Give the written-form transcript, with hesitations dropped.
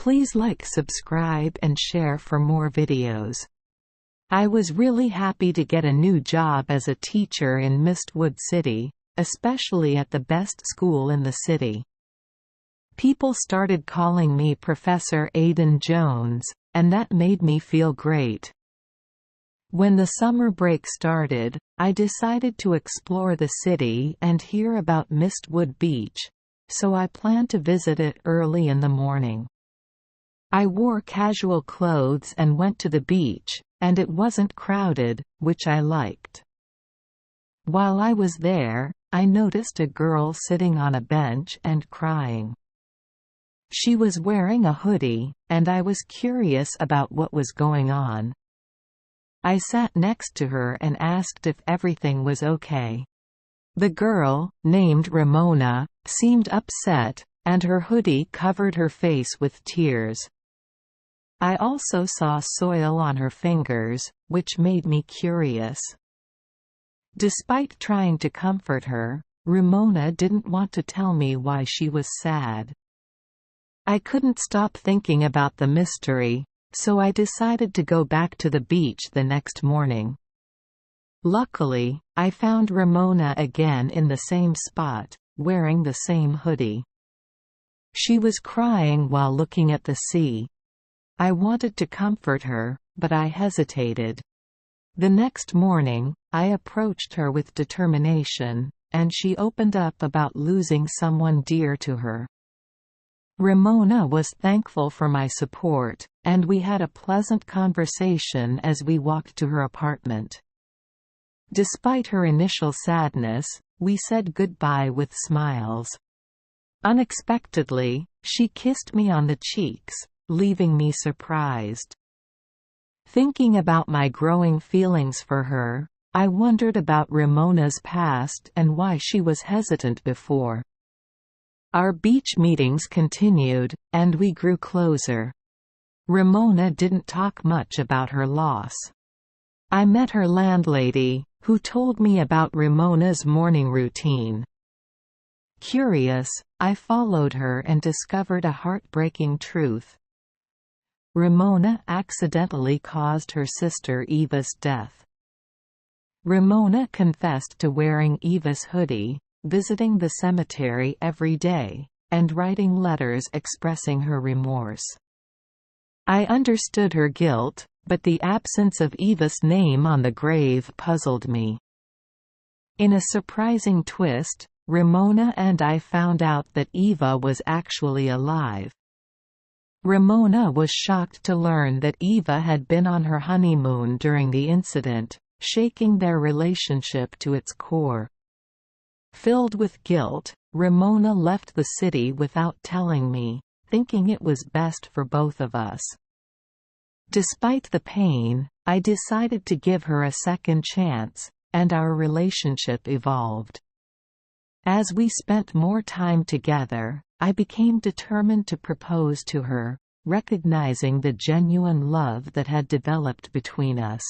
Please like, subscribe and share for more videos. I was really happy to get a new job as a teacher in Mistwood City, especially at the best school in the city. People started calling me Professor Aiden Jones, and that made me feel great. When the summer break started, I decided to explore the city and hear about Mistwood Beach, so I planned to visit it early in the morning. I wore casual clothes and went to the beach, and it wasn't crowded, which I liked. While I was there, I noticed a girl sitting on a bench and crying. She was wearing a hoodie, and I was curious about what was going on. I sat next to her and asked if everything was okay. The girl, named Ramona, seemed upset, and her hoodie covered her face with tears. I also saw soil on her fingers, which made me curious. Despite trying to comfort her, Ramona didn't want to tell me why she was sad. I couldn't stop thinking about the mystery, so I decided to go back to the beach the next morning. Luckily, I found Ramona again in the same spot, wearing the same hoodie. She was crying while looking at the sea. I wanted to comfort her, but I hesitated. The next morning, I approached her with determination, and she opened up about losing someone dear to her. Ramona was thankful for my support, and we had a pleasant conversation as we walked to her apartment. Despite her initial sadness, we said goodbye with smiles. Unexpectedly, she kissed me on the cheeks, leaving me surprised. Thinking about my growing feelings for her, I wondered about Ramona's past and why she was hesitant before. Our beach meetings continued, and we grew closer. Ramona didn't talk much about her loss. I met her landlady, who told me about Ramona's morning routine. Curious, I followed her and discovered a heartbreaking truth. Ramona accidentally caused her sister Eva's death. Ramona confessed to wearing Eva's hoodie, visiting the cemetery every day, and writing letters expressing her remorse. I understood her guilt, but the absence of Eva's name on the grave puzzled me. In a surprising twist, Ramona and I found out that Eva was actually alive. Ramona was shocked to learn that Eva had been on her honeymoon during the incident, shaking their relationship to its core. Filled with guilt, Ramona left the city without telling me, thinking it was best for both of us. Despite the pain, I decided to give her a second chance, and our relationship evolved. As we spent more time together, I became determined to propose to her, recognizing the genuine love that had developed between us.